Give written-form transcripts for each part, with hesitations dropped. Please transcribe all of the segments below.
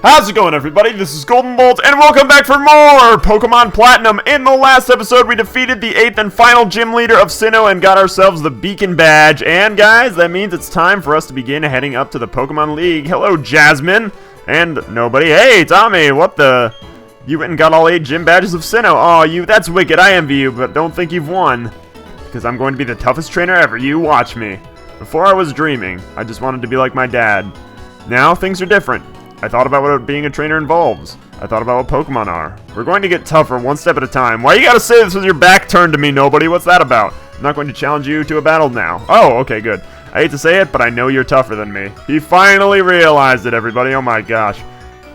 How's it going, everybody? This is GoldenBolt, and welcome back for more Pokemon Platinum. In the last episode, we defeated the 8th and final gym leader of Sinnoh and got ourselves the Beacon Badge. And guys, that means it's time for us to begin heading up to the Pokemon League. Hello, Jasmine. And nobody. Hey, Tommy, what the? You went and got all 8 gym badges of Sinnoh. Aw, that's wicked. I envy you, but don't think you've won. Because I'm going to be the toughest trainer ever. You watch me. Before I was dreaming, I just wanted to be like my dad. Now, things are different. I thought about what being a trainer involves. I thought about what Pokemon are. We're going to get tougher one step at a time. Why you gotta say this with your back turned to me, nobody? What's that about? I'm not going to challenge you to a battle now. Oh, okay, good. I hate to say it, but I know you're tougher than me. He finally realized it, everybody. Oh my gosh.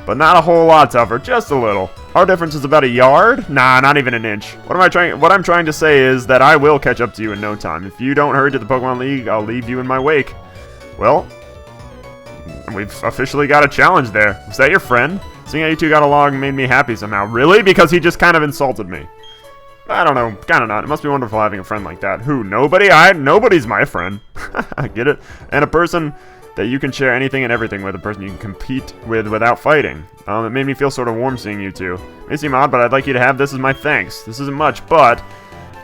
But not a whole lot tougher, just a little. Our difference is about a yard? Nah, not even an inch. What I'm trying to say is that I will catch up to you in no time. If you don't hurry to the Pokemon League, I'll leave you in my wake. Well, we've officially got a challenge there. Was that your friend? Seeing how you two got along made me happy somehow. Really? Because he just kind of insulted me. I don't know. Kind of not. It must be wonderful having a friend like that. Who? Nobody? Nobody's my friend. I get it. And a person that you can share anything and everything with. A person you can compete with without fighting. It made me feel sort of warm seeing you two. It may seem odd, but I'd like you to have this as my thanks. This isn't much, but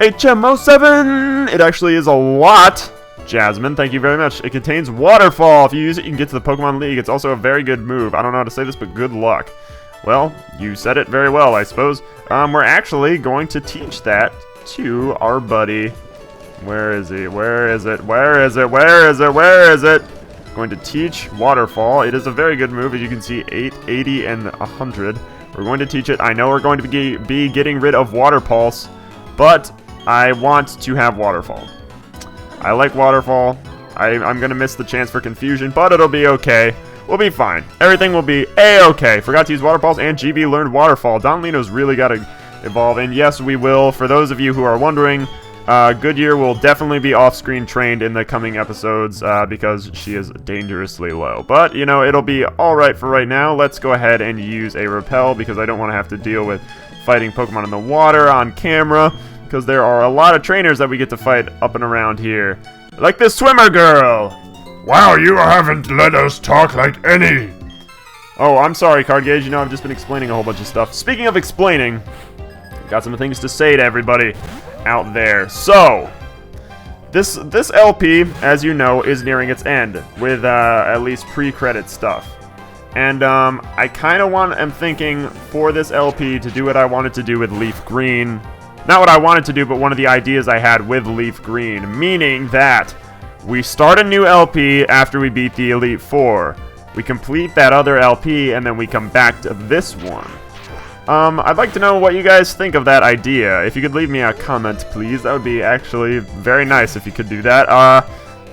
HM07! It actually is a lot. Jasmine, thank you very much. It contains Waterfall. If you use it, you can get to the Pokemon League. It's also a very good move. I don't know how to say this, but good luck. Well, you said it very well, I suppose. We're actually going to teach that to our buddy. Where is he? Where is it? Where is it? Where is it? Where is it? Going to teach Waterfall. It is a very good move. As you can see, 8, 80, and 100. We're going to teach it. I know we're going to be getting rid of Water Pulse, but I want to have Waterfall. I like Waterfall. I'm going to miss the chance for confusion, but it'll be okay. We'll be fine. Everything will be A-okay. Forgot to use Water Pulse, and GB learned Waterfall. Don Lino's really got to evolve, and yes, we will. For those of you who are wondering, Goodyear will definitely be off-screen trained in the coming episodes because she is dangerously low. But, you know, it'll be alright for right now. Let's go ahead and use a Repel because I don't want to have to deal with fighting Pokemon in the water on camera. Because there are a lot of trainers that we get to fight up and around here. Like this swimmer girl! Wow, you haven't let us talk like any! Oh, I'm sorry, Card Gauge. You know, I've just been explaining a whole bunch of stuff. Speaking of explaining, got some things to say to everybody out there. So, this LP, as you know, is nearing its end with at least pre-credit stuff. And I kind of am thinking for this LP to do what I wanted to do with Leaf Green. Not what I wanted to do, but one of the ideas I had with Leaf Green. Meaning that we start a new LP after we beat the Elite Four. We complete that other LP, and then we come back to this one. I'd like to know what you guys think of that idea. If you could leave me a comment, please. That would be actually very nice if you could do that.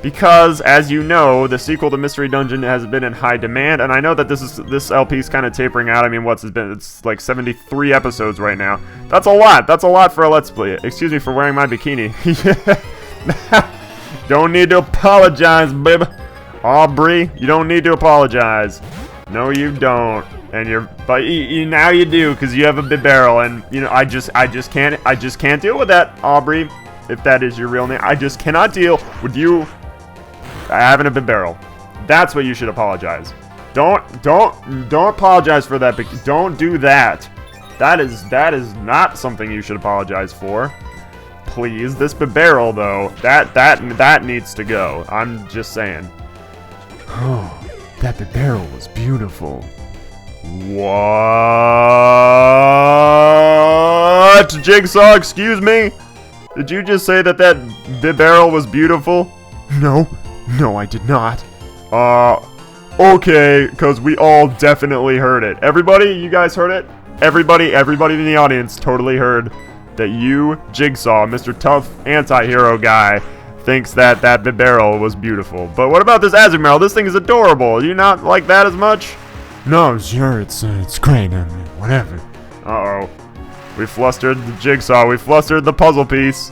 Because, as you know, the sequel to Mystery Dungeon has been in high demand, and I know that this LP is kind of tapering out. I mean, it's like 73 episodes right now. That's a lot. That's a lot for a Let's Play. Excuse me for wearing my bikini. Don't need to apologize, babe. Aubrey, you don't need to apologize. No, you don't. But now you do, because you have a Bibarel, and you know I just can't deal with that, Aubrey. If that is your real name, I just cannot deal with you. Having a Bibarel. That's what you should apologize. Don't apologize for that. Don't do that. That is not something you should apologize for. Please, this Bibarel though, that needs to go. I'm just saying. Oh, that Bibarel was beautiful. What? Jigsaw, excuse me? Did you just say that Bibarel was beautiful? No, I did not. Okay, because we all definitely heard it. Everybody, you guys heard it? Everybody in the audience totally heard that you, Jigsaw, Mr. Tough Anti-Hero guy, thinks that Bibarel was beautiful. But what about this Azumarill? This thing is adorable. Do you not like that as much? No, sure, it's great. I mean, whatever. Uh-oh. We flustered the Jigsaw. We flustered the puzzle piece.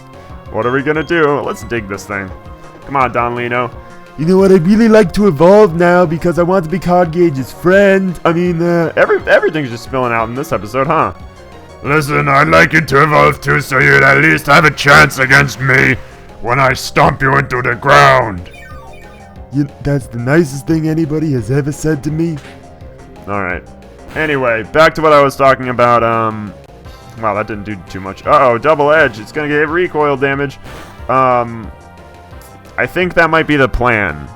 What are we gonna do? Let's dig this thing. Come on, Don Lino. You know what, I'd really like to evolve now because I want to be Card Gauge's friend. I mean, everything's just spilling out in this episode, huh? Listen, I'd like you to evolve too so you'd at least have a chance against me when I stomp you into the ground. That's the nicest thing anybody has ever said to me. Alright. Anyway, back to what I was talking about. Wow, that didn't do too much. Uh-oh, double edge. It's gonna give recoil damage. I think that might be the plan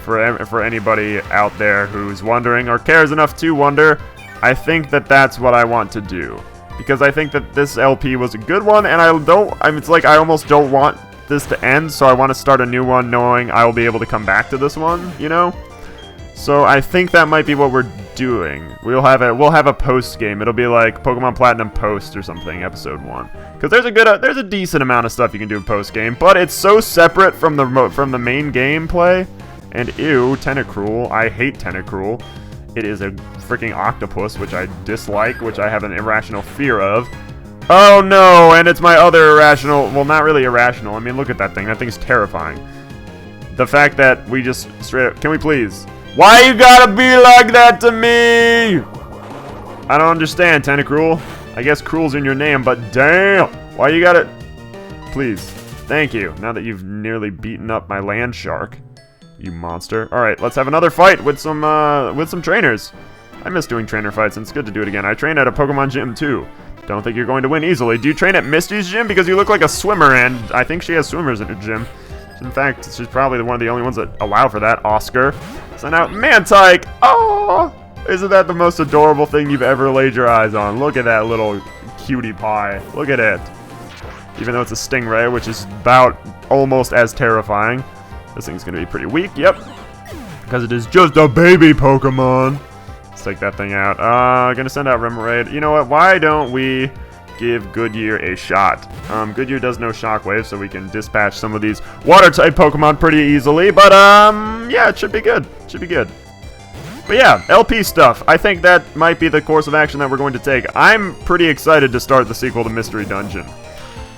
for anybody out there who's wondering or cares enough to wonder. I think that that's what I want to do, because I think that this LP was a good one, and it's like I almost don't want this to end, so I want to start a new one knowing I will be able to come back to this one, you know? So I think that might be what we're doing. We'll have a post game. It'll be like Pokemon Platinum Post or something, episode 1. Because there's a decent amount of stuff you can do in post game, but it's so separate from the main gameplay. And ew, Tentacruel. I hate Tentacruel. It is a freaking octopus, which I dislike, which I have an irrational fear of. Oh no, and it's my other irrational, well, not really irrational. I mean, look at that thing. That thing's terrifying. The fact that we just straight up, can we please? Why you gotta be like that to me? I don't understand, Tentacruel. I guess cruel's in your name, but damn. Why you gotta, please. Thank you. Now that you've nearly beaten up my land shark. You monster. Alright, let's have another fight with some trainers. I miss doing trainer fights, and it's good to do it again. I train at a Pokemon gym, too. Don't think you're going to win easily. Do you train at Misty's gym? Because you look like a swimmer, and I think she has swimmers in her gym. In fact, she's probably one of the only ones that allow for that. Oscar. Send out Mantine! Oh! Isn't that the most adorable thing you've ever laid your eyes on? Look at that little cutie pie. Look at it. Even though it's a Stingray, which is about almost as terrifying. This thing's gonna be pretty weak, yep. Because it is just a baby Pokemon. Let's take that thing out. Gonna send out Remoraid. You know what, why don't we give Goodyear a shot? Goodyear does no Shockwave, so we can dispatch some of these Water-type Pokemon pretty easily. But, yeah, it should be good. Should be good. But yeah, LP stuff. I think that might be the course of action that we're going to take. I'm pretty excited to start the sequel to Mystery Dungeon.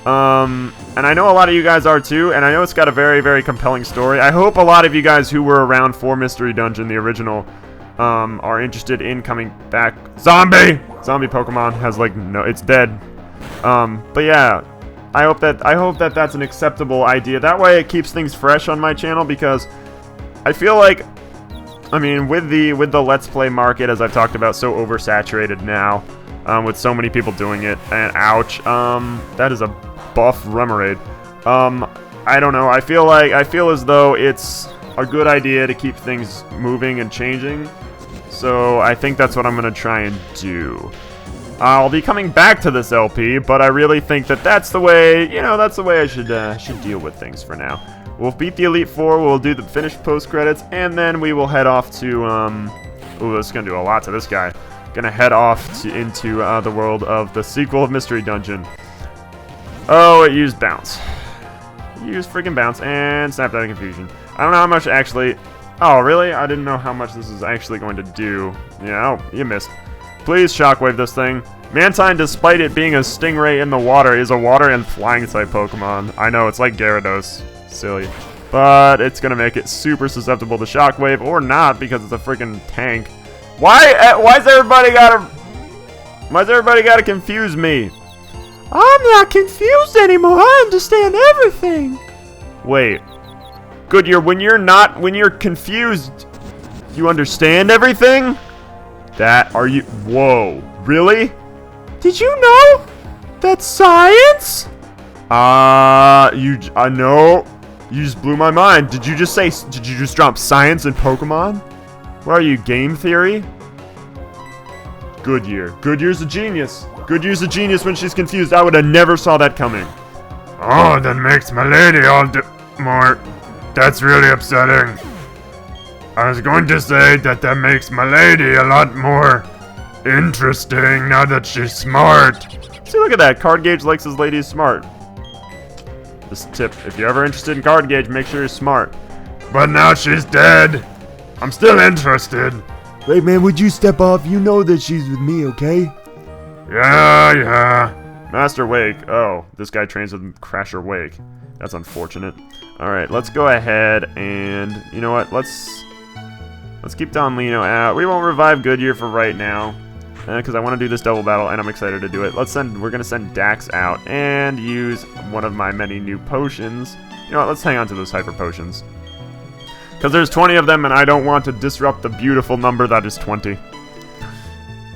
And I know a lot of you guys are too, and I know it's got a very, very compelling story. I hope a lot of you guys who were around for Mystery Dungeon, the original, are interested in coming back. Zombie Pokemon has like no, it's dead. But yeah, I hope that that's an acceptable idea. That way it keeps things fresh on my channel, because I feel like, I mean, with the Let's Play market, as I've talked about, so oversaturated now, with so many people doing it, and ouch, that is a buff Remoraid. I don't know, I feel as though it's a good idea to keep things moving and changing, so I think that's what I'm gonna try and do. I'll be coming back to this LP, but I really think that that's the way, you know, that's the way I should deal with things for now. We'll beat the Elite Four, we'll do the finished post-credits, and then we will head off to, ooh, this is gonna do a lot to this guy. Gonna head off into the world of the sequel of Mystery Dungeon. Oh, it used Bounce. It used freaking Bounce, and Snapped Out of Confusion. I don't know how much actually, oh, really? I didn't know how much this is actually going to do. Yeah, oh, you missed. Please Shockwave this thing. Mantine, despite it being a Stingray in the water, is a water and flying type Pokemon. I know, it's like Gyarados. Silly. But it's gonna make it super susceptible to Shockwave, or not, because it's a freaking tank. Why's everybody gotta confuse me? I'm not confused anymore. I understand everything. Wait. Goodyear, when you're confused, you understand everything? Whoa, really? Did you know? That's science? No. You just blew my mind. Did you just drop science in Pokemon? What are you, game theory? Goodyear. Goodyear's a genius. Goodyear's a genius when she's confused. I would have never saw that coming. Oh, that makes my lady all more. That's really upsetting. I was going to say that makes my lady a lot more interesting now that she's smart. See, look at that. Card Gauge likes his lady smart. This tip, if you're ever interested in Card Gauge, make sure you're smart. But now she's dead. I'm still interested. Wait, man, would you step off? You know that she's with me, okay? Yeah. Master Wake. Oh, this guy trains with Crasher Wake. That's unfortunate. Alright, let's go ahead and, you know what, let's keep Don Lino out. We won't revive Goodyear for right now, because I want to do this double battle, and I'm excited to do it. We're going to send Dax out and use one of my many new potions. You know what, let's hang on to those Hyper Potions. Because there's 20 of them, and I don't want to disrupt the beautiful number that is 20.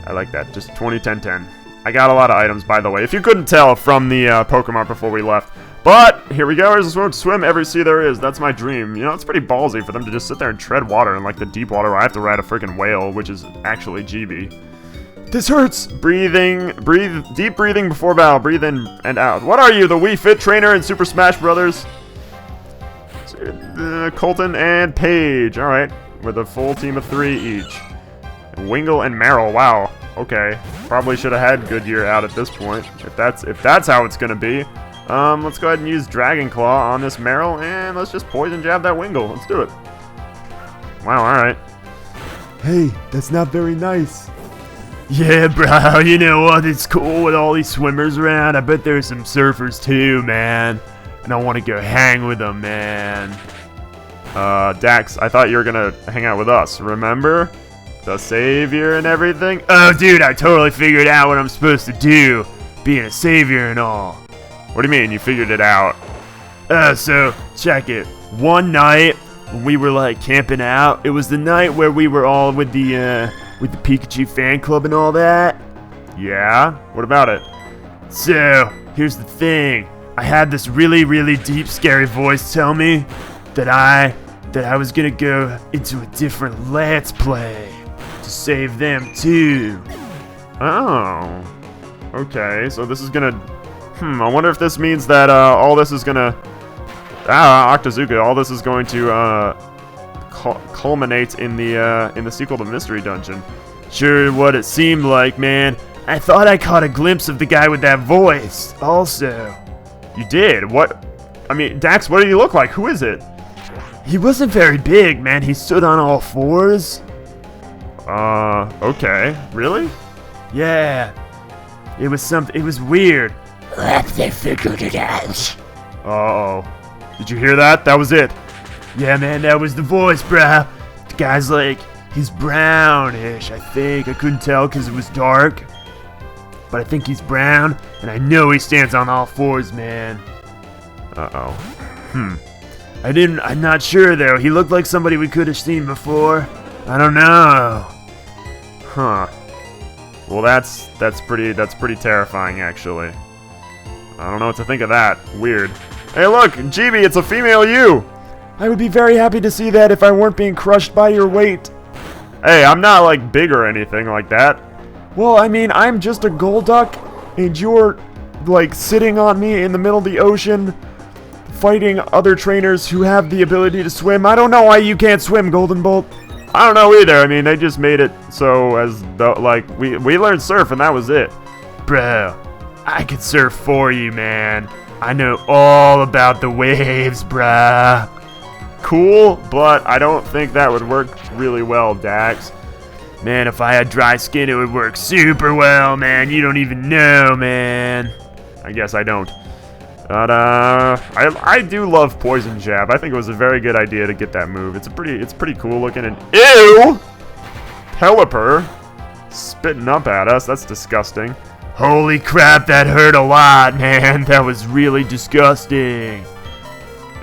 I like that. Just 20, 10, 10. I got a lot of items, by the way, if you couldn't tell from the Pokemon before we left. But here we go. Here's a swim every sea there is. That's my dream. You know, it's pretty ballsy for them to just sit there and tread water in like the deep water where I have to ride a freaking whale, which is actually GB. This hurts. Breathe deep breathing before battle. Breathe in and out. What are you, the Wii Fit trainer in Super Smash Brothers? Colton and Paige. All right, with a full team of 3 each. And Wingle and Meryl. Wow. Okay. Probably should have had Goodyear out at this point. If that's how it's gonna be. Let's go ahead and use Dragon Claw on this Meryl, and let's just Poison Jab that Wingle. Let's do it. Wow, alright. Hey, that's not very nice. Yeah, bro, you know what? It's cool with all these swimmers around. I bet there's some surfers too, man. And I want to go hang with them, man. Dax, I thought you were gonna hang out with us, remember? The savior and everything? Oh, dude, I totally figured out what I'm supposed to do. Being a savior and all. What do you mean, you figured it out? So, check it. One night, when we were, like, camping out, it was the night where we were all with the Pikachu fan club and all that. Yeah? What about it? So, here's the thing. I had this really, really deep, scary voice tell me that I was gonna go into a different Let's Play to save them, too. Oh. Okay, so this is gonna... I wonder if this means that all this is gonna... Octazooka, all this is going to culminate in the sequel to Mystery Dungeon. Sure, what it seemed like, man. I thought I caught a glimpse of the guy with that voice, also. You did? What? I mean, Dax, what did he look like? Who is it? He wasn't very big, man. He stood on all 4s. Okay. Really? Yeah. It was weird. They figured it out. Uh-oh. Did you hear that? That was it. Yeah, man, that was the voice, bruh. The guy's like, he's brownish, I think. I couldn't tell because it was dark. But I think he's brown, and I know he stands on all 4s, man. Uh-oh. I'm not sure, though. He looked like somebody we could have seen before. I don't know. Huh. Well, that's pretty terrifying, actually. I don't know what to think of that. Weird. Hey, look, GB, it's a female you. I would be very happy to see that if I weren't being crushed by your weight. Hey, I'm not, like, big or anything like that. Well, I mean, I'm just a Golduck, and you're, like, sitting on me in the middle of the ocean, fighting other trainers who have the ability to swim. I don't know why you can't swim, Golden Bolt. I don't know either. I mean, they just made it so as though, like, we learned surf and that was it. Bro, I could surf for you, man. I know all about the waves, bruh. Cool, but I don't think that would work really well, Dax. Man, if I had dry skin, it would work super well, man. You don't even know, man. I guess I don't. But, I do love Poison Jab. I think it was a very good idea to get that move. It's pretty cool looking and... Ew! Pelipper spitting up at us. That's disgusting. Holy crap, that hurt a lot, man. That was really disgusting.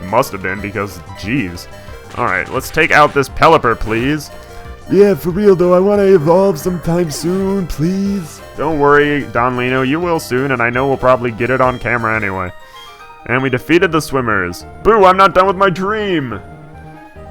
It must have been because, jeez. Alright, let's take out this Pelipper, please. Yeah, for real though, I want to evolve sometime soon, please. Don't worry, Don Lino, you will soon, and I know we'll probably get it on camera anyway. And we defeated the swimmers. Boo, I'm not done with my dream.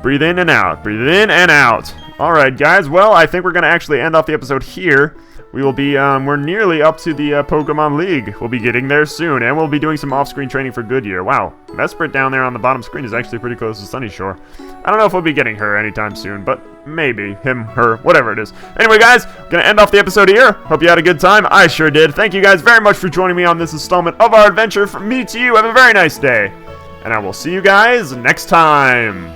Breathe in and out. Breathe in and out. Alright, guys. Well, I think we're going to actually end off the episode here. We will be, we're nearly up to the Pokémon League. We'll be getting there soon, and we'll be doing some off-screen training for Goodyear. Wow, Mesprit down there on the bottom screen is actually pretty close to Sunnyshore. I don't know if we'll be getting her anytime soon, but maybe. Him, her, whatever it is. Anyway, guys, gonna end off the episode here. Hope you had a good time. I sure did. Thank you guys very much for joining me on this installment of our adventure. From me to you, have a very nice day. And I will see you guys next time.